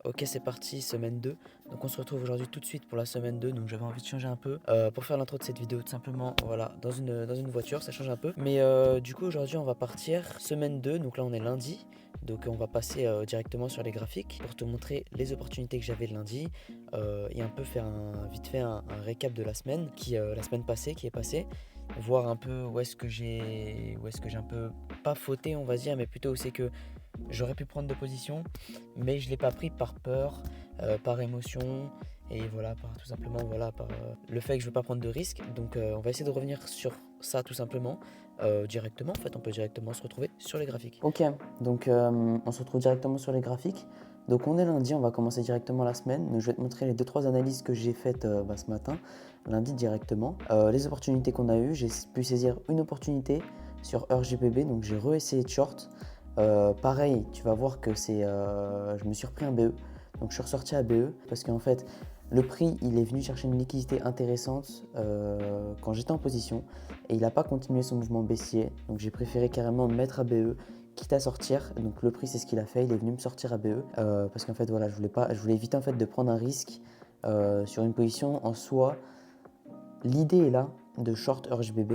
Ok, c'est parti, semaine 2. Donc on se retrouve aujourd'hui tout de suite pour la semaine 2. Donc j'avais envie de changer un peu pour faire l'intro de cette vidéo tout simplement, voilà, dans une voiture, ça change un peu. Mais du coup aujourd'hui on va partir semaine 2. Donc là on est lundi. Donc on va passer directement sur les graphiques pour te montrer les opportunités que j'avais le lundi et un peu faire vite fait un récap de la semaine passée qui est passée. Voir un peu où est-ce que j'ai un peu pas fauté on va dire, mais plutôt où c'est que j'aurais pu prendre de position, mais je ne l'ai pas pris par peur, par émotion, et voilà, tout simplement, voilà, par le fait que je ne veux pas prendre de risques. Donc on va essayer de revenir sur ça tout simplement, directement. En fait, on peut directement se retrouver sur les graphiques. Ok, donc on se retrouve directement sur les graphiques. Donc on est lundi, on va commencer directement la semaine. Donc, je vais te montrer les 2-3 analyses que j'ai faites ce matin, lundi directement. Les opportunités qu'on a eues, j'ai pu saisir une opportunité sur RGPB, donc j'ai re-essayé de short. Pareil, tu vas voir que je me suis repris un BE. Donc je suis ressorti à BE parce qu'en fait, le prix, il est venu chercher une liquidité intéressante quand j'étais en position et il n'a pas continué son mouvement baissier. Donc j'ai préféré carrément me mettre à BE, quitte à sortir. Donc le prix, c'est ce qu'il a fait. Il est venu me sortir à BE parce qu'en fait, voilà, je voulais éviter en fait de prendre un risque sur une position en soi. L'idée est là de short RGBB,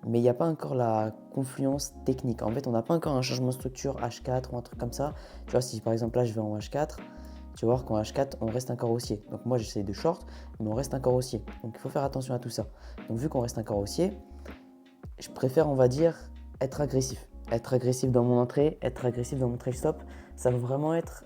mais il n'y a pas encore la confluence technique. En fait, on n'a pas encore un changement de structure H4 ou un truc comme ça. Tu vois, si par exemple là je vais en H4, tu vas voir qu'en H4 on reste encore haussier. Donc moi j'essaie de short, mais on reste encore haussier. Donc il faut faire attention à tout ça. Donc vu qu'on reste encore haussier, je préfère, on va dire, être agressif. Être agressif dans mon entrée, être agressif dans mon trail stop, ça va vraiment être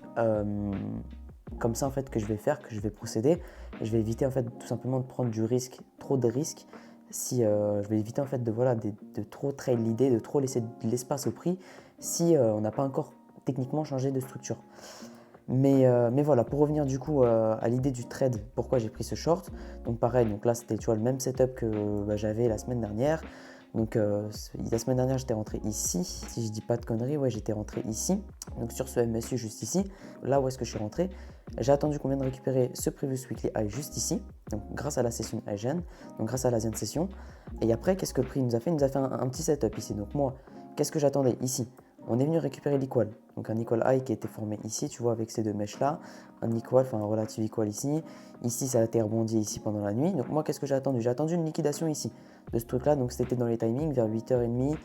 comme ça en fait que je vais faire, que je vais procéder. Et je vais éviter en fait tout simplement de prendre du risque, trop de risques. Si je vais éviter en fait de trop trail l'idée, de trop laisser de l'espace au prix si on n'a pas encore techniquement changé de structure. Mais voilà, pour revenir du coup à l'idée du trade, pourquoi j'ai pris ce short. Donc pareil, donc là c'était le même setup que j'avais la semaine dernière. Donc la semaine dernière j'étais rentré ici, si je dis pas de conneries, ouais j'étais rentré ici. Donc sur ce MSU juste ici, là où est-ce que je suis rentré, j'ai attendu qu'on vienne récupérer ce previous weekly high juste ici, donc grâce à la session Asian, donc grâce à l'Asian session. Et après qu'est-ce que le prix nous a fait? Il nous a fait un petit setup ici. Donc moi, qu'est-ce que j'attendais ici? On est venu récupérer l'equal, donc un equal high qui a été formé ici, tu vois, avec ces deux mèches là, un equal, enfin un relative equal ici. Ici ça a été rebondi ici pendant la nuit. Donc moi qu'est-ce que j'ai attendu? J'ai attendu une liquidation ici de ce truc là, donc c'était dans les timings vers 8h30,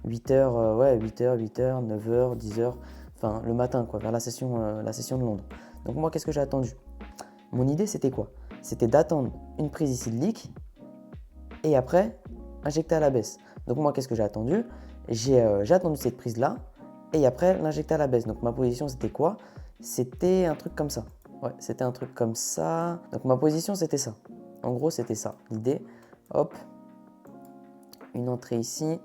8h, ouais 8h, 8h, 9h, 10h, enfin le matin quoi, vers la session de Londres. Donc moi qu'est-ce que j'ai attendu? Mon idée c'était quoi? C'était d'attendre une prise ici de leak et après injecter à la baisse. Donc moi qu'est-ce que j'ai attendu? J'ai attendu cette prise là et après l'injecter à la baisse. Donc ma position c'était quoi? C'était un truc comme ça. Ouais, c'était un truc comme ça. Donc ma position c'était ça. En gros c'était ça. L'idée, hop, une entrée ici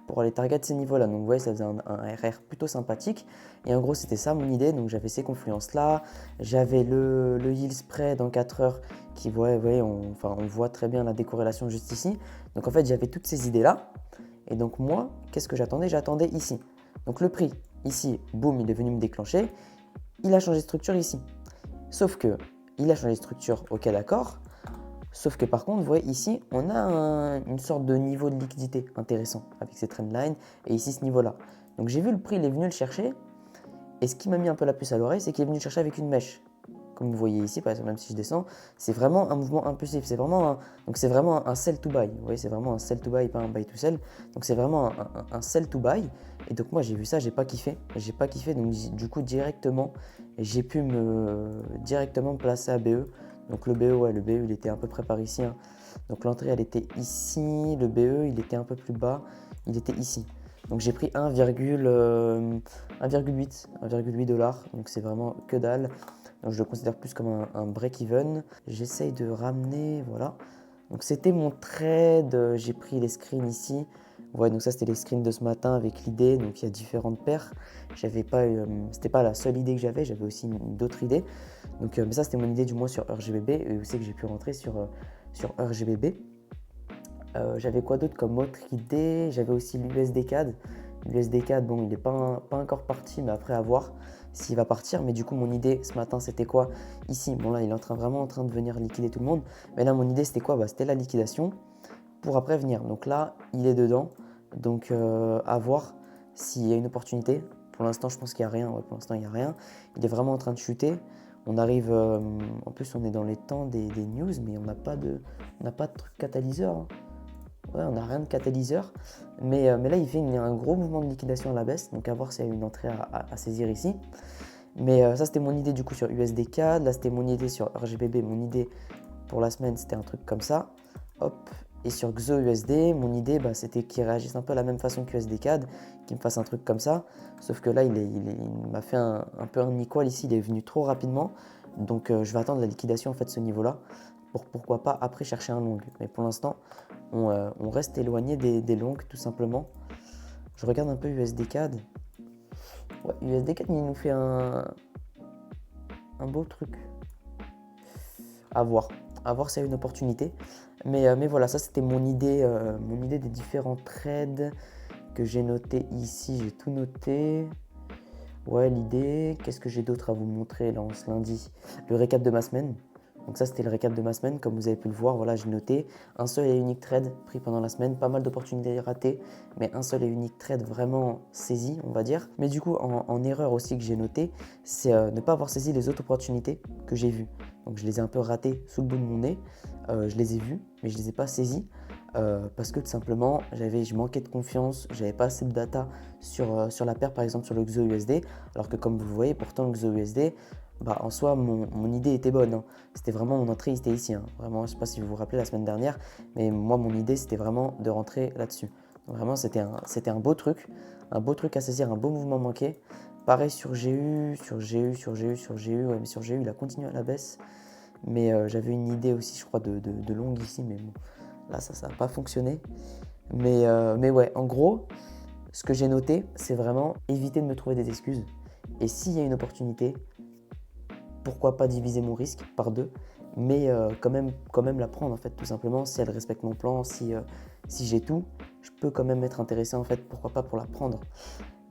pour aller target ces niveaux-là. Donc vous voyez, ça faisait un RR plutôt sympathique. Et en gros, c'était ça mon idée. Donc j'avais ces confluences-là. J'avais le yield spread en 4 heures qui, ouais, ouais, on voit très bien la décorrélation juste ici. Donc en fait, j'avais toutes ces idées-là. Et donc moi, qu'est-ce que j'attendais? J'attendais ici. Donc le prix, ici, boum, il est venu me déclencher. Il a changé de structure ici. Sauf que, il a changé de structure, ok d'accord. Sauf que par contre, vous voyez ici, on a une sorte de niveau de liquidité intéressant avec ces trendlines et ici ce niveau-là. Donc j'ai vu le prix, il est venu le chercher et ce qui m'a mis un peu la puce à l'oreille, c'est qu'il est venu le chercher avec une mèche. Comme vous voyez ici, par exemple, même si je descends, c'est vraiment un mouvement impulsif. C'est vraiment un sell to buy. Vous voyez, c'est vraiment un sell to buy, pas un buy to sell. Donc c'est vraiment un sell to buy. Et donc moi j'ai vu ça, j'ai pas kiffé. J'ai pas kiffé. Donc du coup directement, j'ai pu directement me placer à BE. Donc le BE, ouais, le BE il était à peu près par ici, hein. Donc l'entrée elle était ici, le BE il était un peu plus bas, il était ici. Donc j'ai pris 1,8 dollars. Donc c'est vraiment que dalle. Donc je le considère plus comme un break-even. J'essaye de ramener, voilà. Donc c'était mon trade, j'ai pris les screens ici. Ouais, donc ça c'était les screens de ce matin avec l'idée. Donc il y a différentes paires. C'était pas la seule idée que j'avais aussi d'autres idées. Donc mais ça c'était mon idée du moins sur RGBB et aussi que j'ai pu rentrer sur RGBB. J'avais quoi d'autre comme autre idée? J'avais aussi l'USD-CAD. L'USD-CAD, bon, il n'est pas encore parti, mais après à voir s'il va partir. Mais du coup, mon idée ce matin, c'était quoi? Ici, bon là, il est vraiment en train de venir liquider tout le monde. Mais là, mon idée, c'était quoi? C'était la liquidation pour après venir. Donc là, il est dedans. Donc à voir s'il y a une opportunité. Pour l'instant, je pense qu'il n'y a rien. Ouais, pour l'instant, il n'y a rien. Il est vraiment en train de chuter. On arrive, en plus on est dans les temps des news, mais on n'a pas de truc catalyseur, hein. Ouais, on n'a rien de catalyseur, mais là il fait un gros mouvement de liquidation à la baisse, donc à voir s'il y a une entrée à saisir ici. Mais ça c'était mon idée du coup sur USD-CAD, là c'était mon idée sur RGBB, mon idée pour la semaine c'était un truc comme ça, hop. Et sur XOUSD, mon idée c'était qu'il réagisse un peu de la même façon que USD-CAD, qu'il me fasse un truc comme ça, sauf que là il m'a fait un peu un equal ici, il est venu trop rapidement, donc je vais attendre la liquidation en fait de ce niveau-là, pour pourquoi pas après chercher un long. Mais pour l'instant, on reste éloigné des longues tout simplement. Je regarde un peu USD-CAD. Ouais, USD-CAD il nous fait un beau truc. À voir s'il y a une opportunité. Mais voilà, ça c'était mon idée des différents trades que j'ai noté ici. J'ai tout noté. Ouais, l'idée. Qu'est-ce que j'ai d'autre à vous montrer là en ce lundi? Le récap de ma semaine. Donc ça c'était le récap de ma semaine, comme vous avez pu le voir, voilà, j'ai noté un seul et unique trade pris pendant la semaine, pas mal d'opportunités ratées, mais un seul et unique trade vraiment saisi, on va dire. Mais du coup, en erreur aussi que j'ai noté, c'est ne pas avoir saisi les autres opportunités que j'ai vues. Donc je les ai un peu ratées sous le bout de mon nez, je les ai vues, mais je ne les ai pas saisies. Parce que tout simplement, je manquais de confiance, j'avais pas assez de data sur la paire, par exemple sur le XOUSD, alors que comme vous le voyez, pourtant le XOUSD, en soi, mon idée était bonne, hein. C'était vraiment mon entrée, c'était ici, hein. Vraiment, je ne sais pas si vous vous rappelez la semaine dernière, mais moi, mon idée, c'était vraiment de rentrer là-dessus. Donc vraiment, c'était un beau truc à saisir, un beau mouvement manqué. Pareil sur GU, ouais, mais sur GU, il a continué à la baisse. Mais j'avais une idée aussi, je crois, de longue ici, mais bon, là, ça n'a pas fonctionné. Mais ouais, en gros, ce que j'ai noté, c'est vraiment éviter de me trouver des excuses. Et s'il y a une opportunité, pourquoi pas diviser mon risque par deux, mais quand même la prendre en fait, tout simplement. Si elle respecte mon plan, si j'ai tout, je peux quand même être intéressé en fait, pourquoi pas pour la prendre.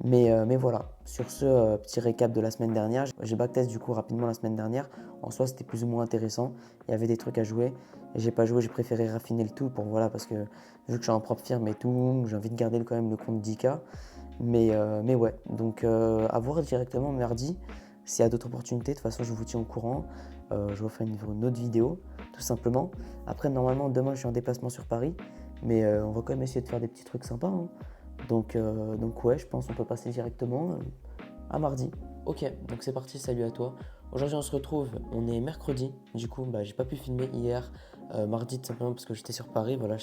Mais voilà, sur ce petit récap de la semaine dernière, j'ai backtest du coup rapidement la semaine dernière. En soi, c'était plus ou moins intéressant. Il y avait des trucs à jouer. Et j'ai pas joué, j'ai préféré raffiner le tout pour voilà, parce que vu que je suis en propre firme et tout, j'ai envie de garder quand même le compte 10K. Mais ouais, donc à voir directement mardi. S'il y a d'autres opportunités, de toute façon, je vous tiens au courant. Je vous ferai une autre vidéo, tout simplement. Après, normalement, demain, je suis en déplacement sur Paris. Mais on va quand même essayer de faire des petits trucs sympas, hein. Donc ouais, je pense qu'on peut passer directement à mardi. Ok, donc c'est parti, salut à toi. Aujourd'hui on se retrouve, on est mercredi, du coup j'ai pas pu filmer hier, mardi tout simplement parce que j'étais sur Paris, voilà,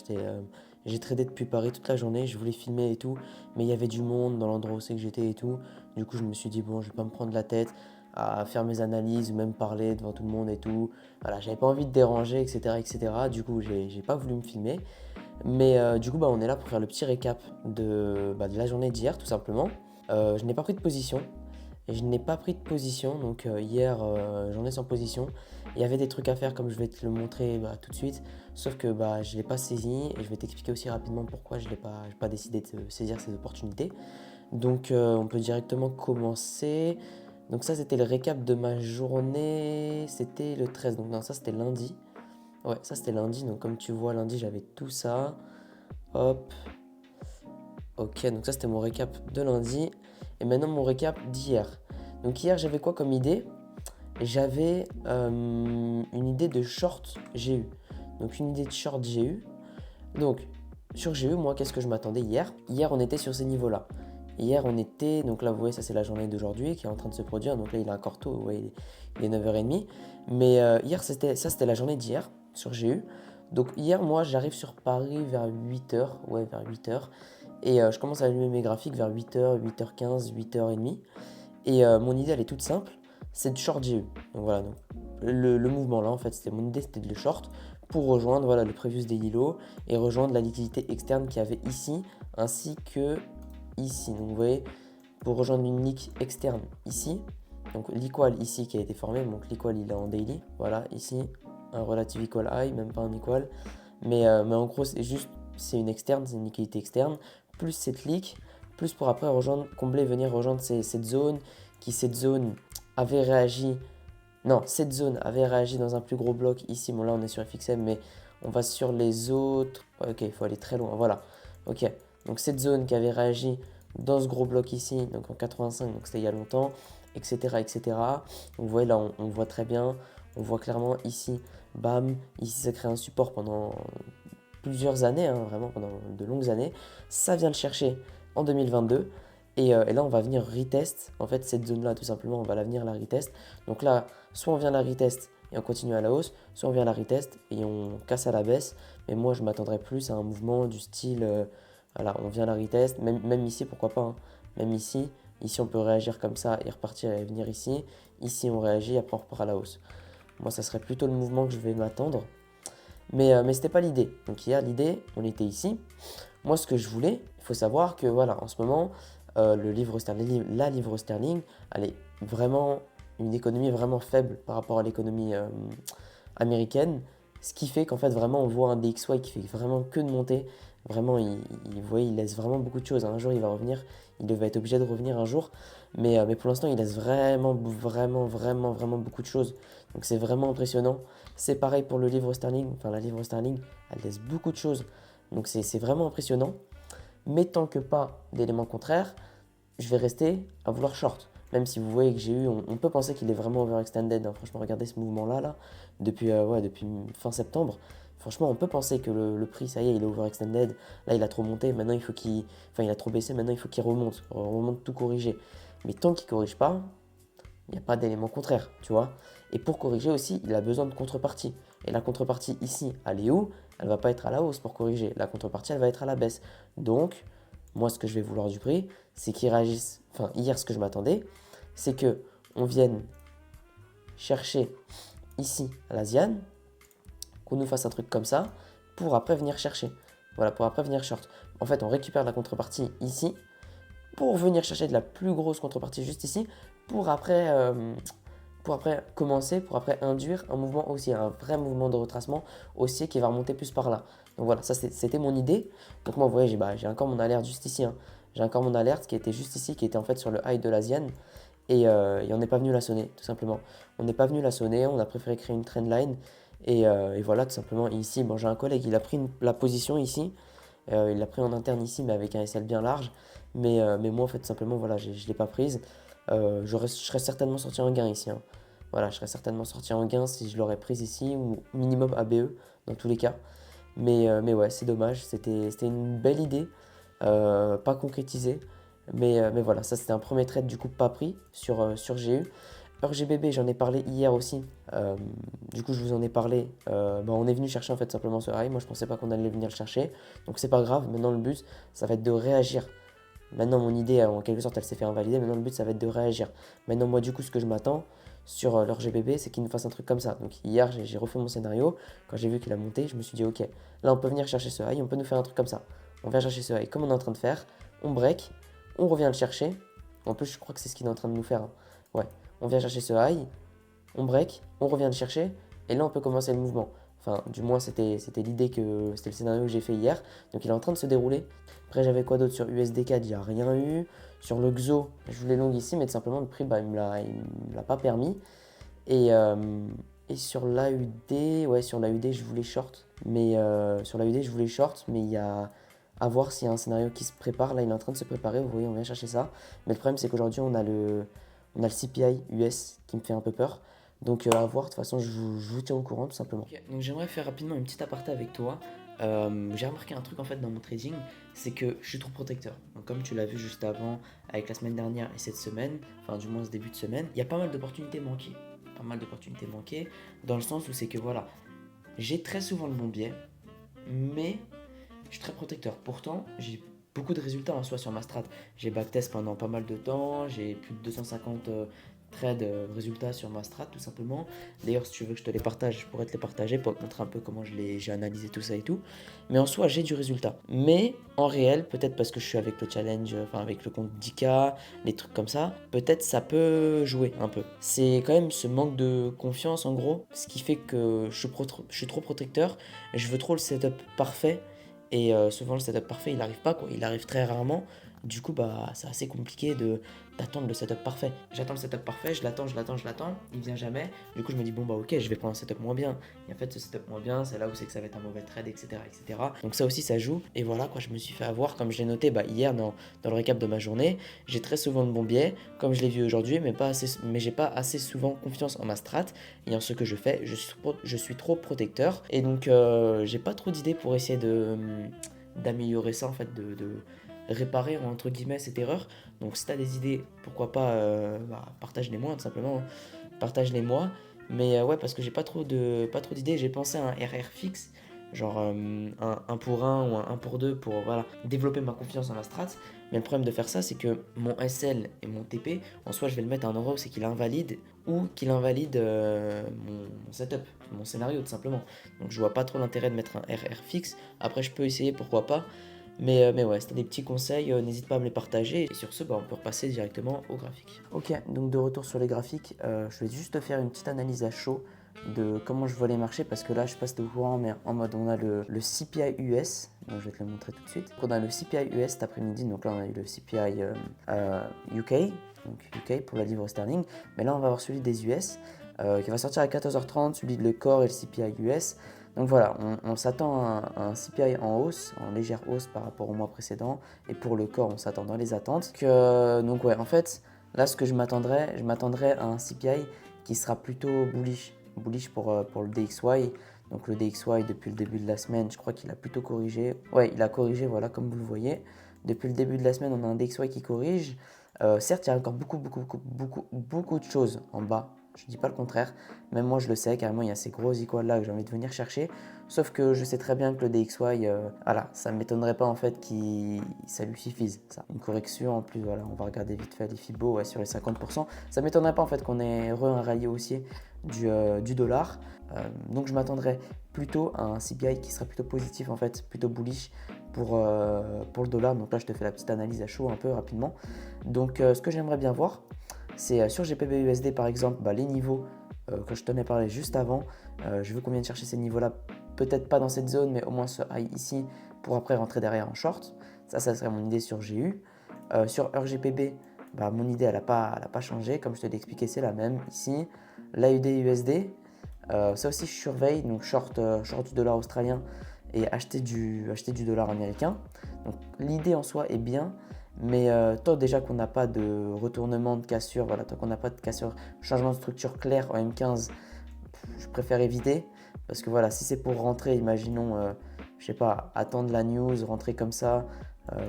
j'ai tradé depuis Paris toute la journée, je voulais filmer et tout, mais il y avait du monde dans l'endroit où c'est que j'étais et tout, du coup je me suis dit bon, je vais pas me prendre la tête à faire mes analyses ou même parler devant tout le monde et tout, voilà, j'avais pas envie de déranger, etc., du coup j'ai pas voulu me filmer. Mais du coup, on est là pour faire le petit récap de la journée d'hier, tout simplement. Je n'ai pas pris de position. Donc hier, j'en ai sans position. Il y avait des trucs à faire, comme je vais te le montrer tout de suite. Sauf que je ne l'ai pas saisi et je vais t'expliquer aussi rapidement pourquoi je n'ai pas décidé de saisir ces opportunités. Donc on peut directement commencer. Donc ça, c'était le récap de ma journée. C'était le 13. Donc non, ça, c'était lundi. Ouais, ça c'était lundi, donc comme tu vois, lundi j'avais tout ça. Hop. Ok, donc ça c'était mon récap de lundi. Et maintenant mon récap d'hier. Donc hier j'avais quoi comme idée? J'avais une idée de short GU. Donc une idée de short GU. Donc sur GU, moi qu'est-ce que je m'attendais hier? Hier on était sur ces niveaux-là. Hier on était, donc là vous voyez ça c'est la journée d'aujourd'hui qui est en train de se produire. Donc là il est encore tôt, vous voyez, il est 9h30. Mais hier c'était la journée d'hier sur GU. Donc hier moi j'arrive sur Paris vers 8h, ouais vers 8h. Et je commence à allumer mes graphiques vers 8h, 8h15, 8h30. Et mon idée elle est toute simple, c'est de short GU. Donc voilà, donc, le mouvement là en fait, mon idée c'était de le short pour rejoindre voilà, le previous daily low et rejoindre la liquidité externe qu'il y avait ici ainsi que ici. Donc vous voyez, pour rejoindre une nick externe ici, donc l'equal ici qui a été formé, donc l'equal il est en daily, voilà ici, un relative equal high, même pas un equal, mais en gros c'est une externe, c'est une liquidité externe, plus cette leak, plus pour après venir rejoindre cette zone avait réagi, non, cette zone avait réagi dans un plus gros bloc ici, bon là on est sur FXM, mais on va sur les autres, ok, il faut aller très loin, voilà, ok, donc cette zone qui avait réagi dans ce gros bloc ici, donc en 85, donc c'était il y a longtemps, etc., etc. Donc, vous voyez là, on voit très bien, on voit clairement ici, bam, ici ça crée un support pendant plusieurs années, hein, vraiment pendant de longues années. Ça vient le chercher en 2022. Et là, on va venir retest. En fait, cette zone-là, tout simplement, on va la venir la retest. Donc là, soit on vient la retest et on continue à la hausse, soit on vient la retest et on casse à la baisse. Mais moi, je m'attendrais plus à un mouvement du style, voilà, on vient la retest, même ici, pourquoi pas, hein. Même ici, on peut réagir comme ça et repartir et venir ici. Ici, on réagit, après on repart à la hausse. Moi, ça serait plutôt le mouvement que je vais m'attendre. Mais c'était pas l'idée. Donc hier, l'idée, on était ici. Moi, ce que je voulais, il faut savoir que voilà, en ce moment, le livre sterling, la livre sterling, elle est vraiment une économie vraiment faible par rapport à l'économie américaine. Ce qui fait qu'en fait, vraiment, on voit un DXY qui fait vraiment que de monter. Vraiment, vous voyez, il laisse vraiment beaucoup de choses. Un jour, il va revenir. Il devait être obligé de revenir un jour. Mais pour l'instant, il laisse vraiment beaucoup de choses. Donc, c'est vraiment impressionnant. C'est pareil pour le livre sterling. Enfin, la livre sterling, elle laisse beaucoup de choses. Donc, c'est vraiment impressionnant. Mais tant que pas d'éléments contraires, je vais rester à vouloir short. Même si vous voyez que j'ai eu, on peut penser qu'il est vraiment overextended, hein. Franchement, regardez ce mouvement-là, là, depuis fin septembre. Franchement, on peut penser que le prix, ça y est, il est overextended. Là, il a trop monté, maintenant il faut enfin, il a trop baissé, maintenant il faut qu'il remonte tout corriger. Mais tant qu'il ne corrige pas, il n'y a pas d'élément contraire, tu vois. Et pour corriger aussi, il a besoin de contrepartie. Et la contrepartie ici, elle est où? Elle ne va pas être à la hausse pour corriger. La contrepartie, elle va être à la baisse. Donc, moi, ce que je vais vouloir du prix, c'est qu'il réagisse. Enfin, hier, ce que je m'attendais, c'est que on vienne chercher ici à l'Asian, qu'on nous fasse un truc comme ça, pour après venir chercher. Voilà, pour après venir short. En fait, on récupère la contrepartie ici, pour venir chercher de la plus grosse contrepartie juste ici, pour après commencer, pour après induire un mouvement haussier, un vrai mouvement de retracement haussier qui va remonter plus par là. Donc voilà, ça c'était mon idée. Donc moi, vous voyez, j'ai encore mon alerte juste ici, hein. J'ai encore mon alerte qui était juste ici, qui était en fait sur le high de l'Asian. Et on n'est pas venu la sonner, tout simplement. On n'est pas venu la sonner, on a préféré créer une trendline. Et voilà, tout simplement. Et ici, bon, j'ai un collègue, il a pris la position ici. Il l'a pris en interne ici, mais avec un SL bien large. Mais moi, en fait, tout simplement, voilà, je ne l'ai pas prise. Je serais certainement sorti en gain ici, hein. Voilà, je serais certainement sorti en gain si je l'aurais prise ici, ou minimum ABE, dans tous les cas. Mais ouais, c'est dommage. C'était une belle idée, pas concrétisée. Mais voilà, ça c'était un premier trade du coup pas pris sur GU. RGBB, j'en ai parlé hier aussi. Du coup, je vous en ai parlé. On est venu chercher en fait simplement ce high. Moi, je pensais pas qu'on allait venir le chercher. Donc, c'est pas grave. Maintenant, le but, ça va être de réagir. Maintenant, mon idée, en quelque sorte, elle s'est fait invalider. Maintenant, le but, ça va être de réagir. Maintenant, moi, du coup, ce que je m'attends sur l'RGBB, c'est qu'il nous fasse un truc comme ça. Donc, hier, j'ai refait mon scénario. Quand j'ai vu qu'il a monté, je me suis dit, ok, là, on peut venir chercher ce high. On peut nous faire un truc comme ça. On vient chercher ce high comme on est en train de faire. On break. On revient le chercher. En plus, je crois que c'est ce qu'il est en train de nous faire, hein. Ouais. On vient chercher ce high, on break, on revient le chercher, et là on peut commencer le mouvement. Enfin, du moins c'était c'était le scénario que j'ai fait hier. Donc il est en train de se dérouler. Après j'avais quoi d'autre sur USD4, il n'y a rien eu. Sur le XO, je voulais long ici, mais tout simplement le prix, il me l'a pas permis. Et, euh, et sur l'AUD, ouais, sur l'AUD je voulais short. Sur l'AUD je voulais short, mais il y a à voir s'il y a un scénario qui se prépare. Là il est en train de se préparer, vous voyez, on vient chercher ça. Mais le problème c'est qu'aujourd'hui on a le CPI US qui me fait un peu peur. Donc à voir, de toute façon je vous tiens au courant tout simplement. Ok, donc j'aimerais faire rapidement une petite aparté avec toi. J'ai remarqué un truc en fait dans mon trading, c'est que je suis trop protecteur. Donc comme tu l'as vu juste avant, avec la semaine dernière et cette semaine, enfin du moins ce début de semaine, il y a pas mal d'opportunités manquées. Pas mal d'opportunités manquées, dans le sens où c'est que voilà, j'ai très souvent le bon biais, mais je suis très protecteur. Pourtant, j'ai beaucoup de résultats en soi sur ma strat. J'ai backtest pendant pas mal de temps, j'ai plus de 250 trades résultats sur ma strat tout simplement. D'ailleurs, si tu veux que je te les partage, je pourrais te les partager pour te montrer un peu comment j'ai analysé tout ça et tout. Mais en soi, j'ai du résultat. Mais en réel, peut-être parce que je suis avec le challenge, enfin avec le compte 10K, les trucs comme ça, peut-être ça peut jouer un peu. C'est quand même ce manque de confiance en gros, ce qui fait que je suis trop protecteur, je veux trop le setup parfait. Et souvent le setup parfait il arrive pas quoi, il arrive très rarement. Du coup, bah, c'est assez compliqué d'attendre le setup parfait. J'attends le setup parfait, je l'attends, il vient jamais. Du coup, je me dis, bon, bah, ok, je vais prendre un setup moins bien. Et en fait, ce setup moins bien, c'est là où c'est que ça va être un mauvais trade, etc., etc. Donc, ça aussi, ça joue. Et voilà, quoi, je me suis fait avoir, comme je l'ai noté bah, hier dans le récap de ma journée. J'ai très souvent de bons biais, comme je l'ai vu aujourd'hui, mais j'ai pas assez souvent confiance en ma strat et en ce que je fais. Je suis trop protecteur. Et donc, j'ai pas trop d'idées pour essayer d'améliorer ça, en fait, de réparer entre guillemets cette erreur. Donc si tu as des idées, pourquoi pas bah, partage-les-moi tout simplement, hein. Partage-les-moi. Mais ouais, parce que j'ai pas trop d'idées, j'ai pensé à un RR fixe, genre un pour un ou un pour 2 pour voilà, développer ma confiance dans la strat. Mais le problème de faire ça, c'est que mon SL et mon TP, en soi, je vais le mettre à un endroit où c'est qu'il invalide ou qu'il invalide mon setup, mon scénario tout simplement. Donc je vois pas trop l'intérêt de mettre un RR fixe. Après, je peux essayer, pourquoi pas. Mais ouais, si t'as des petits conseils, n'hésite pas à me les partager. Et sur ce, bah, on peut repasser directement au graphique. Ok, donc de retour sur les graphiques, je vais juste te faire une petite analyse à chaud de comment je vois les marchés parce que là, je sais pas si t'es au courant, mais en mode on a le CPI US, donc je vais te le montrer tout de suite. Donc on a le CPI US cet après-midi, donc là on a eu le CPI UK, donc UK pour la livre sterling, mais là on va avoir celui des US qui va sortir à 14h30, celui de le core et le CPI US. Donc voilà, on s'attend à un CPI en hausse, en légère hausse par rapport au mois précédent. Et pour le corps, on s'attend dans les attentes. Donc ouais, en fait, là ce que je m'attendrais à un CPI qui sera plutôt bullish. Bullish pour le DXY. Donc le DXY, depuis le début de la semaine, je crois qu'il a plutôt corrigé. Ouais, il a corrigé, voilà, comme vous le voyez. Depuis le début de la semaine, on a un DXY qui corrige. Certes, il y a encore beaucoup de choses en bas. Je ne dis pas le contraire. Même moi, je le sais, carrément, il y a ces gros equals là que j'ai envie de venir chercher. Sauf que je sais très bien que le DXY, voilà, ça ne m'étonnerait pas en fait qu'il ça lui suffise. Ça. Une correction en plus, voilà, on va regarder vite fait les Fibo ouais, sur les 50%. Ça ne m'étonnerait pas en fait qu'on ait un rallye haussier du dollar. Donc je m'attendrais plutôt à un CPI qui sera plutôt positif en fait, plutôt bullish pour le dollar. Donc là, je te fais la petite analyse à chaud un peu rapidement. Donc ce que j'aimerais bien voir, c'est sur GPB-USD par exemple, bah, les niveaux que je t'en ai parlé juste avant. Je veux qu'on vienne chercher ces niveaux-là, peut-être pas dans cette zone, mais au moins ce high ici, pour après rentrer derrière en short. Ça serait mon idée sur GU. Sur EURGPB, bah, mon idée, elle n'a pas changé. Comme je te l'ai expliqué, c'est la même ici. L'AUD-USD, ça aussi, je surveille. Donc, short du dollar australien et acheter du dollar américain. Donc, l'idée en soi est bien. Mais tant déjà qu'on n'a pas de retournement de cassure, voilà, tant qu'on n'a pas de cassure, changement de structure clair en M15, je préfère éviter. Parce que voilà, si c'est pour rentrer, imaginons, je sais pas, attendre la news, rentrer comme ça,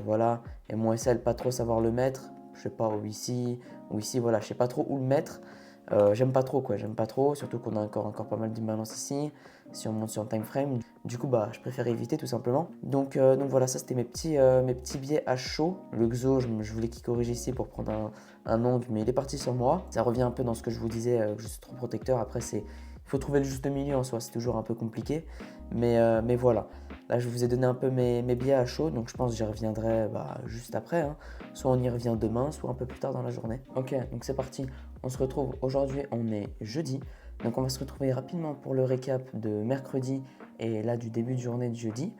voilà, et mon SL pas trop savoir le mettre, je sais pas, ou ici, voilà, je sais pas trop où le mettre. J'aime pas trop quoi, j'aime pas trop, surtout qu'on a encore pas mal d'imbalance ici, si on monte sur un time frame. Du coup, bah, je préfère éviter tout simplement. Donc voilà, ça c'était mes petits biais à chaud. Le XO, je voulais qu'il corrige ici pour prendre un ongle, mais il est parti sur moi. Ça revient un peu dans ce que je vous disais, que je suis trop protecteur. Après, il faut trouver le juste milieu en soi, c'est toujours un peu compliqué. Mais voilà, là je vous ai donné un peu mes biais à chaud, donc je pense que j'y reviendrai bah, juste après, hein. Soit on y revient demain, soit un peu plus tard dans la journée. Ok, donc c'est parti. On se retrouve aujourd'hui, on est jeudi. Donc on va se retrouver rapidement pour le récap de mercredi et là du début de journée de jeudi.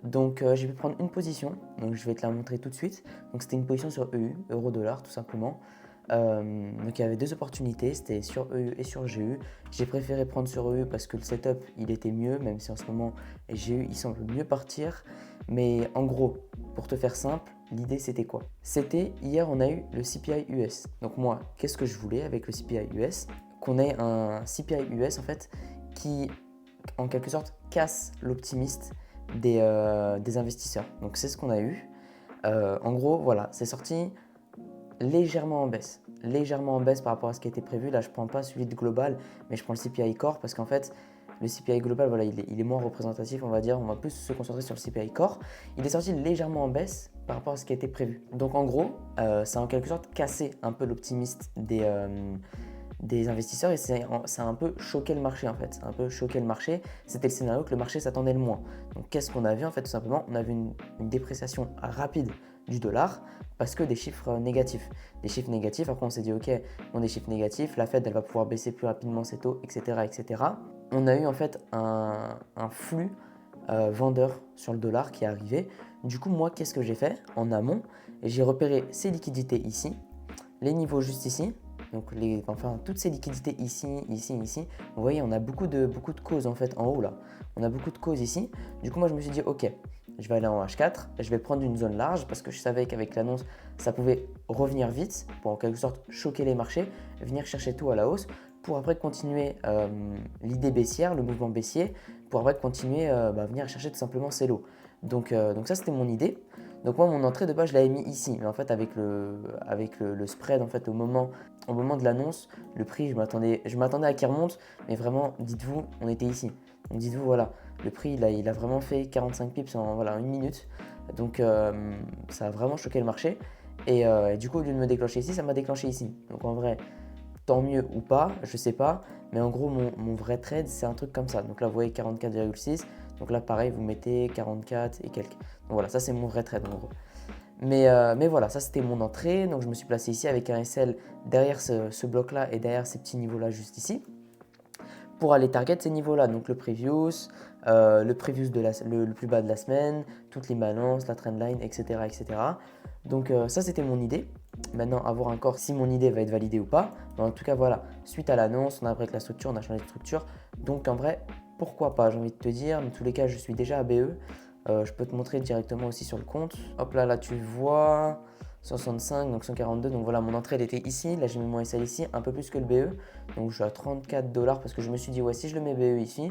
Donc je vais prendre une position, donc je vais te la montrer tout de suite. Donc c'était une position sur EU, euro-dollar tout simplement. Donc il y avait deux opportunités, c'était sur EU et sur GU. J'ai préféré prendre sur EU parce que le setup il était mieux, même si en ce moment GU il semble mieux partir. Mais en gros, pour te faire simple, l'idée c'était quoi? C'était hier on a eu le CPI US. Donc moi, qu'est-ce que je voulais avec le CPI US? Qu'on ait un CPI US en fait qui en quelque sorte casse l'optimiste des investisseurs. Donc c'est ce qu'on a eu. En gros, voilà, c'est sorti légèrement en baisse par rapport à ce qui était prévu. Là, je ne prends pas celui de global, mais je prends le CPI Core parce qu'en fait, le CPI global, voilà, il est moins représentatif, on va dire. On va plus se concentrer sur le CPI Core. Il est sorti légèrement en baisse par rapport à ce qui a été prévu. Donc, en gros, ça a en quelque sorte cassé un peu l'optimiste des investisseurs et ça a un peu choqué le marché en fait. Ça a un peu choqué le marché. C'était le scénario que le marché s'attendait le moins. Donc, qu'est-ce qu'on a vu en fait? Tout simplement, on a vu une dépréciation rapide du dollar parce que des chiffres négatifs. Des chiffres négatifs, après on s'est dit ok, bon, des chiffres négatifs, la Fed elle va pouvoir baisser plus rapidement ses taux, etc. etc. On a eu en fait un flux vendeur sur le dollar qui est arrivé. Du coup, moi, qu'est-ce que j'ai fait en amont? J'ai repéré ces liquidités ici, les niveaux juste ici. Donc, toutes ces liquidités ici, ici, ici. Vous voyez, on a beaucoup de causes en fait en haut là. On a beaucoup de causes ici. Du coup, moi, je me suis dit, ok, je vais aller en H4. Je vais prendre une zone large parce que je savais qu'avec l'annonce, ça pouvait revenir vite pour en quelque sorte choquer les marchés, venir chercher tout à la hausse pour après continuer l'idée baissière, le mouvement baissier, pour après continuer venir chercher tout simplement ces lots. Donc ça, c'était mon idée. Donc moi, mon entrée de base, je l'avais mis ici. Mais en fait, avec le spread, en fait, au moment de l'annonce, le prix, je m'attendais à qu'il remonte. Mais vraiment, dites-vous, on était ici. Donc dites-vous, voilà, le prix, il a vraiment fait 45 pips en voilà, une minute. Donc ça a vraiment choqué le marché. Et du coup, au lieu de me déclencher ici, ça m'a déclenché ici. Donc en vrai, tant mieux ou pas, je sais pas. Mais en gros, mon vrai trade, c'est un truc comme ça. Donc là, vous voyez 44,6. Donc là, pareil, vous mettez 44 et quelques. Donc voilà, ça c'est mon vrai trade en gros. Mais voilà, ça c'était mon entrée. Donc je me suis placé ici avec un SL derrière ce bloc-là et derrière ces petits niveaux-là juste ici pour aller target ces niveaux-là. Donc le previous le plus bas de la semaine, toutes les balances, la trendline, etc. etc. Donc ça c'était mon idée. Maintenant, à voir encore si mon idée va être validée ou pas. Mais en tout cas, voilà, suite à l'annonce, on a break la structure, on a changé de structure. Donc en vrai, pourquoi pas, j'ai envie de te dire. Dans tous les cas, je suis déjà à BE. Je peux te montrer directement aussi sur le compte. Hop là, tu vois 65, donc 142. Donc voilà, mon entrée elle était ici. Là, j'ai mis mon SL ici, un peu plus que le BE. Donc je suis à 34 dollars parce que je me suis dit, ouais, si je le mets BE ici,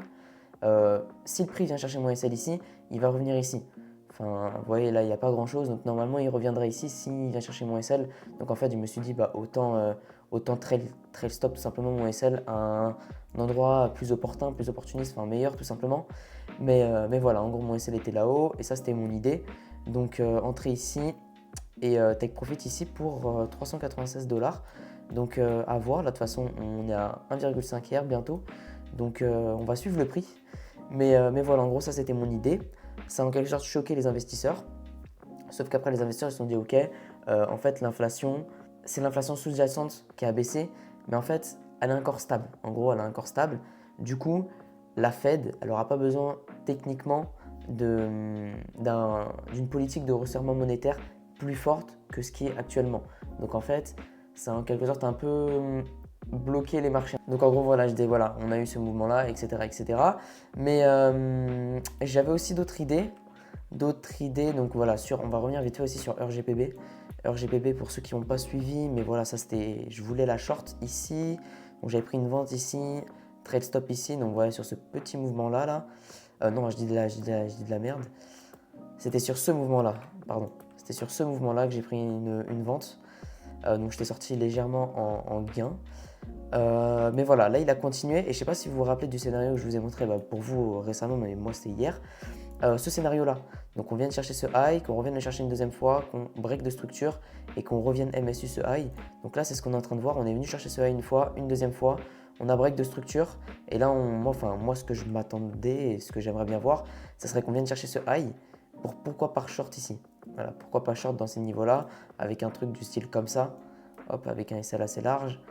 si le prix vient chercher mon SL ici, il va revenir ici. Enfin, vous voyez, là, il n'y a pas grand-chose. Donc, normalement, il reviendrait ici s'il vient chercher mon SL. Donc, en fait, je me suis dit, autant trail stop tout simplement mon SL à un endroit plus opportun, plus opportuniste, enfin meilleur tout simplement. Mais voilà, en gros, mon SL était là-haut et ça, c'était mon idée. Donc, entrée ici et take profit ici pour 396 dollars. Donc, à voir. Là, de toute façon, on est à 1,5 hier bientôt. Donc, on va suivre le prix. Mais voilà, en gros, ça, c'était mon idée. Ça a en quelque sorte choqué les investisseurs. Sauf qu'après, les investisseurs ils se sont dit, ok, en fait, l'inflation, c'est l'inflation sous-jacente qui a baissé, mais en fait, elle est encore stable. En gros, elle est encore stable. Du coup, la Fed, elle n'aura pas besoin techniquement d'une politique de resserrement monétaire plus forte que ce qui est actuellement. Donc en fait, ça a en quelque sorte un peu bloqué les marchés. Donc en gros, voilà, voilà, on a eu ce mouvement-là, etc., etc. Mais j'avais aussi d'autres idées. Donc voilà, on va revenir vite fait aussi sur EURGPB. EURGPB pour ceux qui n'ont pas suivi, mais voilà, ça c'était, je voulais la short ici, donc j'avais pris une vente ici, trade stop ici, donc voilà sur ce petit mouvement là. Non, je dis de la merde. C'était sur ce mouvement-là, pardon. C'était sur ce mouvement-là que j'ai pris une vente. Donc j'étais sorti légèrement en gain. Mais voilà, là il a continué et je ne sais pas si vous vous rappelez du scénario que je vous ai montré pour vous récemment, mais moi c'était hier. Ce scénario-là. Donc on vient de chercher ce high, qu'on revienne le chercher une deuxième fois, qu'on break de structure et qu'on revienne MSU ce high. Donc là c'est ce qu'on est en train de voir. On est venu chercher ce high une fois, une deuxième fois, on a break de structure et là moi ce que je m'attendais et ce que j'aimerais bien voir, ce serait qu'on vienne chercher ce high pourquoi pas short ici. Voilà, pourquoi pas short dans ces niveaux-là avec un truc du style comme ça, hop, avec un SL assez large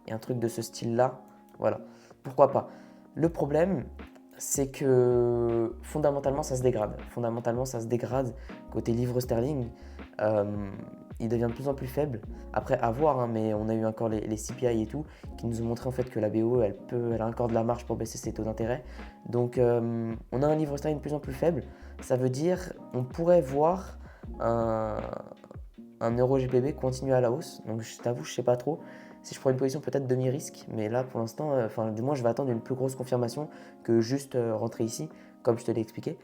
et un truc de ce style-là. Voilà, pourquoi pas. Le problème, c'est que fondamentalement, ça se dégrade. Fondamentalement, ça se dégrade côté livre sterling. Il devient de plus en plus faible. Après, à voir, hein, mais on a eu encore les CPI et tout qui nous ont montré en fait que la BOE, elle a encore de la marge pour baisser ses taux d'intérêt. Donc, on a un livre sterling de plus en plus faible. Ça veut dire on pourrait voir un euro GBP continuer à la hausse. Donc, je t'avoue, je sais pas trop. Si je prends une position peut-être demi-risque, mais là pour l'instant, du moins je vais attendre une plus grosse confirmation que juste rentrer ici, comme je te l'ai expliqué.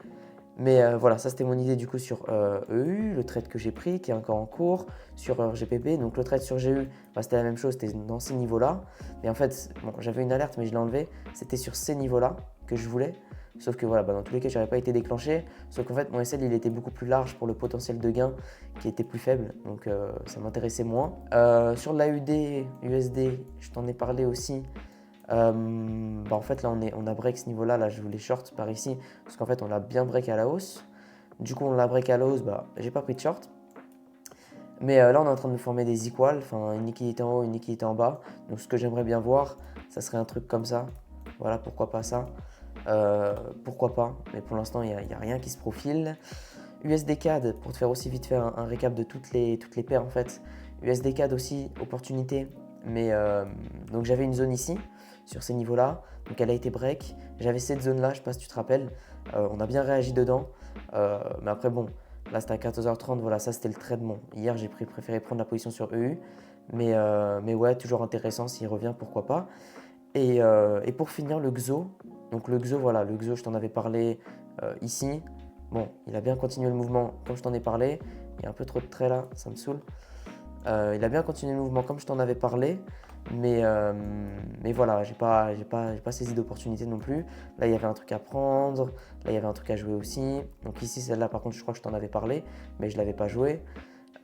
Mais voilà, ça c'était mon idée du coup sur EU, le trade que j'ai pris qui est encore en cours, sur GPP. Donc le trade sur GU, c'était la même chose, c'était dans ces niveaux-là. Mais en fait, bon, j'avais une alerte mais je l'ai enlevé, c'était sur ces niveaux-là que je voulais. Sauf que voilà, dans tous les cas, je n'avais pas été déclenché. Sauf qu'en fait, mon SL, il était beaucoup plus large pour le potentiel de gain qui était plus faible. Donc, ça m'intéressait moins. Sur l'AUD, USD, je t'en ai parlé aussi. En fait, là, on a break ce niveau-là. Là, je voulais short par ici. Parce qu'en fait, on l'a bien break à la hausse. Du coup, on l'a break à la hausse. J'ai pas pris de short. Mais là, on est en train de former des equals. Enfin, une liquidité en haut, une liquidité en bas. Donc, ce que j'aimerais bien voir, ça serait un truc comme ça. Voilà, pourquoi pas ça. Pourquoi pas, mais pour l'instant, il n'y a rien qui se profile. USD CAD, pour te faire aussi vite faire un récap de toutes les paires en fait. USD CAD aussi, opportunité, mais donc j'avais une zone ici, sur ces niveaux-là, donc elle a été break. J'avais cette zone-là, je sais pas si tu te rappelles, on a bien réagi dedans, mais après bon, là c'était à 14h30, voilà, ça c'était le trade. Bon, hier j'ai préféré prendre la position sur EU, mais ouais, toujours intéressant, s'il revient, pourquoi pas. Et pour finir, le XO. Donc le XO, voilà, le XO, je t'en avais parlé ici. Bon, il a bien continué le mouvement comme je t'en ai parlé. Il y a un peu trop de traits là, ça me saoule. Il a bien continué le mouvement comme je t'en avais parlé. Mais voilà, j'ai pas saisi d'opportunité non plus. Là, il y avait un truc à prendre. Là, il y avait un truc à jouer aussi. Donc ici, celle-là, par contre, je crois que je t'en avais parlé, mais je ne l'avais pas joué.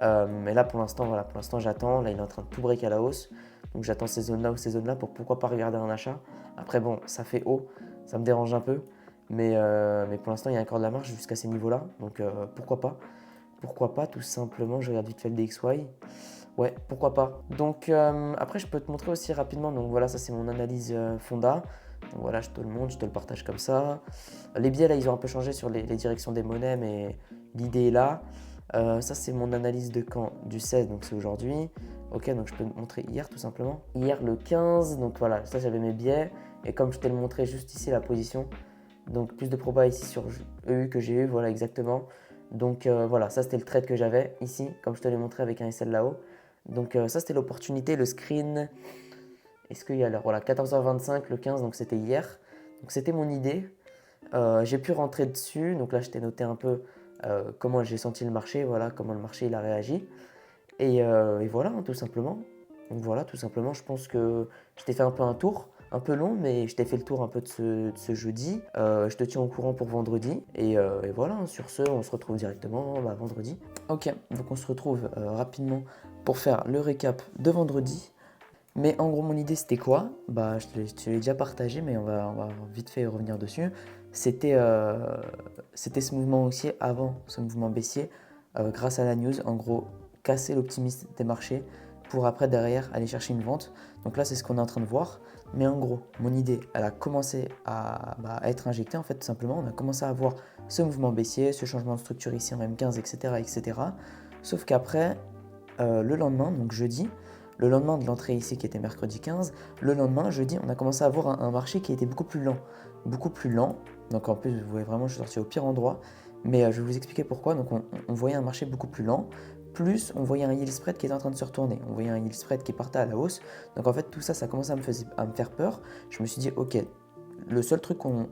Mais là, pour l'instant, voilà, pour l'instant, j'attends. Là, il est en train de tout break à la hausse. Donc j'attends ces zones-là ou ces zones-là pour pourquoi pas regarder un achat. Après, bon, ça fait haut, ça me dérange un peu. Mais pour l'instant, il y a encore de la marge jusqu'à ces niveaux-là. Donc pourquoi pas? Pourquoi pas, tout simplement. Je regarde vite fait le DXY. Ouais, pourquoi pas. Donc après, je peux te montrer aussi rapidement. Donc voilà, ça c'est mon analyse Fonda. Donc voilà, je te le montre, je te le partage comme ça. Les biais, là, ils ont un peu changé sur les directions des monnaies, mais l'idée est là. Ça, c'est mon analyse de quand? Du 16, donc c'est aujourd'hui. Ok, donc je peux te montrer hier tout simplement. Hier, le 15, donc voilà, ça j'avais mes biais. Et comme je t'ai le montré juste ici, la position. Donc plus de proba ici sur EU que j'ai eu, voilà exactement. Donc voilà, ça c'était le trade que j'avais ici, comme je te l'ai montré avec un SL là-haut. Donc ça c'était l'opportunité, le screen. Est-ce qu'il y a l'heure? Voilà, 14h25, le 15, donc c'était hier. Donc c'était mon idée. J'ai pu rentrer dessus, donc là je t'ai noté un peu comment j'ai senti le marché, voilà, comment le marché il a réagi. Et voilà, hein, tout simplement. Donc voilà, tout simplement, je pense que je t'ai fait un peu un tour, un peu long, mais je t'ai fait le tour un peu de ce jeudi. Je te tiens au courant pour vendredi. Et voilà, hein, sur ce, on se retrouve directement vendredi. Ok, donc on se retrouve rapidement pour faire le récap de vendredi. Mais en gros, mon idée, c'était quoi? Bah, je te l'ai déjà partagé, mais on va vite fait revenir dessus. C'était ce mouvement haussier avant ce mouvement baissier, grâce à la news. En gros, casser l'optimisme des marchés pour après, derrière, aller chercher une vente. Donc là, c'est ce qu'on est en train de voir. Mais en gros, mon idée, elle a commencé à être injectée, en fait, tout simplement. On a commencé à voir ce mouvement baissier, ce changement de structure ici en M15, etc. etc. Sauf qu'après, le lendemain, donc jeudi, le lendemain de l'entrée ici qui était mercredi 15, le lendemain, jeudi, on a commencé à avoir un marché qui était beaucoup plus lent. Beaucoup plus lent. Donc en plus, vous voyez vraiment, je suis sorti au pire endroit. Mais je vais vous expliquer pourquoi. Donc on voyait un marché beaucoup plus lent. Plus on voyait un yield spread qui était en train de se retourner. On voyait un yield spread qui partait à la hausse. Donc en fait, tout ça, ça commençait à me faire peur. Je me suis dit, ok, le seul truc qu'on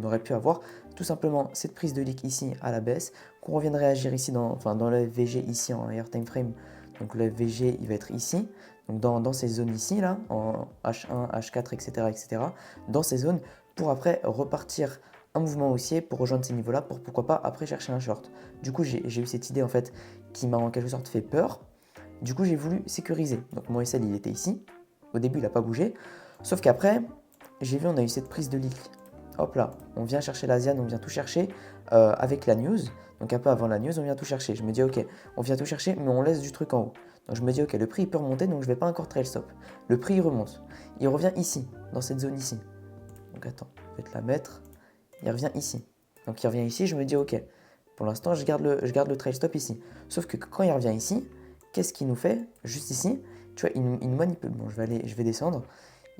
aurait pu avoir, tout simplement, cette prise de leak ici à la baisse, qu'on revienne réagir ici dans le VG ici en higher time frame. Donc le VG, il va être ici. Donc dans ces zones ici, là, en H1, H4, etc., etc., dans ces zones, pour après repartir un mouvement haussier pour rejoindre ces niveaux-là, pour pourquoi pas après chercher un short. Du coup, j'ai eu cette idée en fait qui m'a en quelque sorte fait peur. Du coup, j'ai voulu sécuriser. Donc mon SL, il était ici. Au début, il n'a pas bougé. Sauf qu'après, j'ai vu, on a eu cette prise de leak. Hop là, on vient chercher l'Asian, on vient tout chercher avec la news. Donc un peu avant la news, on vient tout chercher. Je me dis, ok, on vient tout chercher, mais on laisse du truc en haut. Donc je me dis, ok, le prix il peut remonter, donc je ne vais pas encore trail stop. Le prix il remonte. Il revient ici, dans cette zone ici. Donc attends, je vais te la mettre. Il revient ici. Donc il revient ici, je me dis, ok, pour l'instant, je garde le trail stop ici. Sauf que quand il revient ici, qu'est-ce qu'il nous fait? Juste ici, tu vois, il nous manipule. Bon, je vais descendre.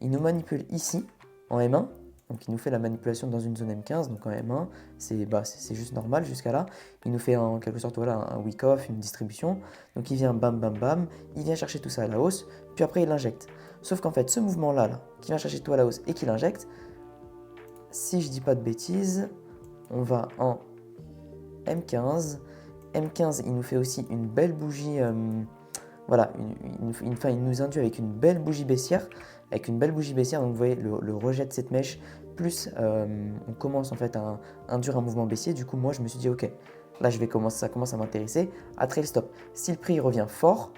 Il nous manipule ici, en M1. Donc il nous fait la manipulation dans une zone M15, donc en M1, c'est juste normal jusqu'à là. Il nous fait en quelque sorte voilà, un week off, une distribution. Donc il vient bam bam bam, il vient chercher tout ça à la hausse, puis après il l'injecte. Sauf qu'en fait ce mouvement là, qui vient chercher tout à la hausse et qui l'injecte, si je dis pas de bêtises, on va en M15. M15 il nous fait aussi une belle bougie, voilà, il nous induit avec une belle bougie baissière. Donc vous voyez le rejet de cette mèche, plus on commence en fait à induire un mouvement baissier. Du coup, moi je me suis dit, ok, là ça commence à m'intéresser, à trail stop. Si le prix revient fort,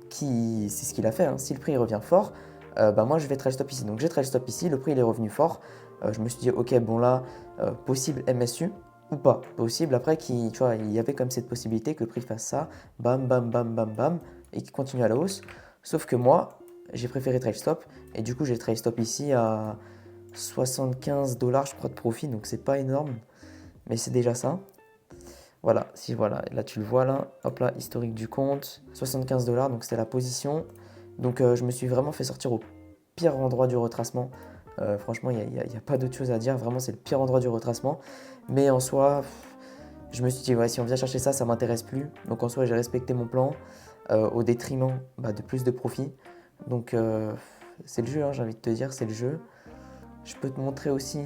c'est ce qu'il a fait, hein, si le prix revient fort, moi je vais trail stop ici. Donc j'ai trail stop ici, le prix il est revenu fort. Je me suis dit, ok, bon là, possible MSU ou pas. Possible après, tu vois, il y avait comme cette possibilité que le prix fasse ça, bam, bam, bam, bam, bam, et qu'il continue à la hausse. Sauf que moi, j'ai préféré trail stop, et du coup j'ai trail stop ici $75 je crois de profit, donc c'est pas énorme, mais c'est déjà ça. Voilà, si voilà, là tu le vois là, hop là, historique du compte, $75, donc c'était la position. Donc je me suis vraiment fait sortir au pire endroit du retracement. Franchement, il n'y a pas d'autre chose à dire, vraiment c'est le pire endroit du retracement. Mais en soi, je me suis dit, ouais, si on vient chercher ça, ça m'intéresse plus. Donc en soi, j'ai respecté mon plan au détriment de plus de profit. Donc c'est le jeu, hein, j'ai envie de te dire, c'est le jeu. Je peux te montrer aussi,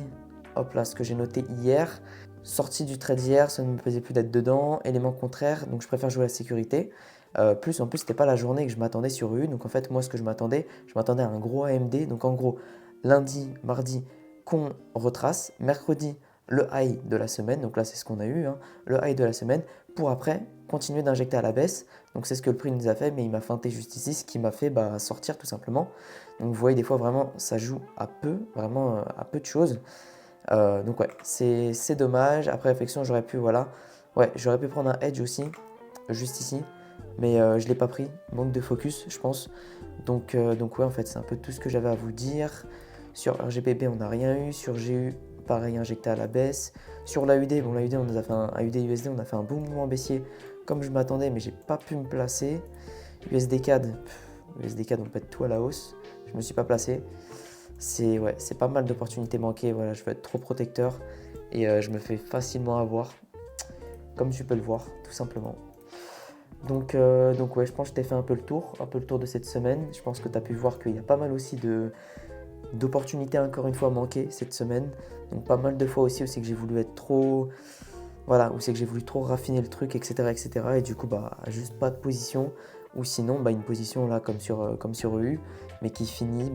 hop là, ce que j'ai noté hier. Sortie du trade hier, ça ne me plaisait plus d'être dedans. Élément contraire, donc je préfère jouer à la sécurité. En plus, c'était pas la journée que je m'attendais sur EU. Donc en fait, moi, ce que je m'attendais à un gros AMD. Donc en gros, lundi, mardi, qu'on retrace. Mercredi, le high de la semaine. Donc là, c'est ce qu'on a eu, hein, le high de la semaine. Pour après, continuer d'injecter à la baisse. Donc c'est ce que le prix nous a fait, mais il m'a feinté juste ici, ce qui m'a fait sortir tout simplement. Donc vous voyez, des fois, vraiment, ça joue à peu, vraiment à peu de choses. Donc ouais, c'est dommage. Après réflexion, j'aurais pu, voilà. Ouais, j'aurais pu prendre un edge aussi, juste ici. Mais je ne l'ai pas pris. Manque de focus, je pense. Donc ouais, en fait, c'est un peu tout ce que j'avais à vous dire. Sur RGPB, on n'a rien eu. Sur GU, pareil, injecté à la baisse. Sur l'AUD, bon, l'AUD, on nous a fait un AUD USD, on a fait un bon mouvement baissier comme je m'attendais, mais j'ai pas pu me placer. USD CAD, USD CAD, on peut être tout à la hausse. Je me suis pas placé. C'est pas mal d'opportunités manquées. Voilà, je veux être trop protecteur et je me fais facilement avoir, comme tu peux le voir, tout simplement. Donc ouais, je pense que je t'ai fait un peu le tour de cette semaine. Je pense que tu as pu voir qu'il y a pas mal aussi d'opportunités encore une fois manquées cette semaine. Donc pas mal de fois aussi où c'est que j'ai voulu être trop, voilà, où c'est que j'ai voulu trop raffiner le truc, etc., etc. Et du coup, juste pas de position. Ou sinon, une position là comme sur EU, mais qui finit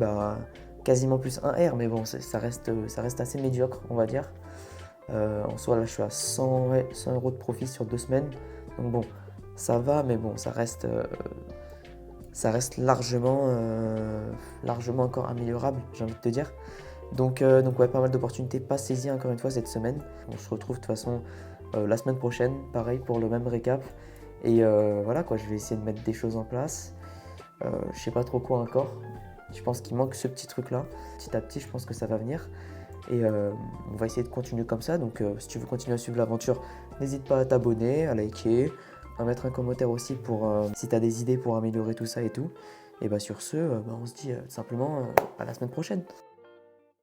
quasiment plus un R. Mais bon, ça reste assez médiocre, on va dire. En soi, là, je suis à 100 euros de profit sur 2 semaines. Donc bon, ça va, mais bon, ça reste largement encore améliorable, j'ai envie de te dire. Donc ouais, pas mal d'opportunités pas saisies encore une fois cette semaine. On se retrouve de toute façon la semaine prochaine, pareil pour le même récap. Et voilà quoi, je vais essayer de mettre des choses en place. Je sais pas trop quoi encore. Je pense qu'il manque ce petit truc là. Petit à petit, je pense que ça va venir. Et on va essayer de continuer comme ça. Donc si tu veux continuer à suivre l'aventure, n'hésite pas à t'abonner, à liker, à mettre un commentaire aussi pour si tu as des idées pour améliorer tout ça et tout. Et sur ce, on se dit simplement à la semaine prochaine.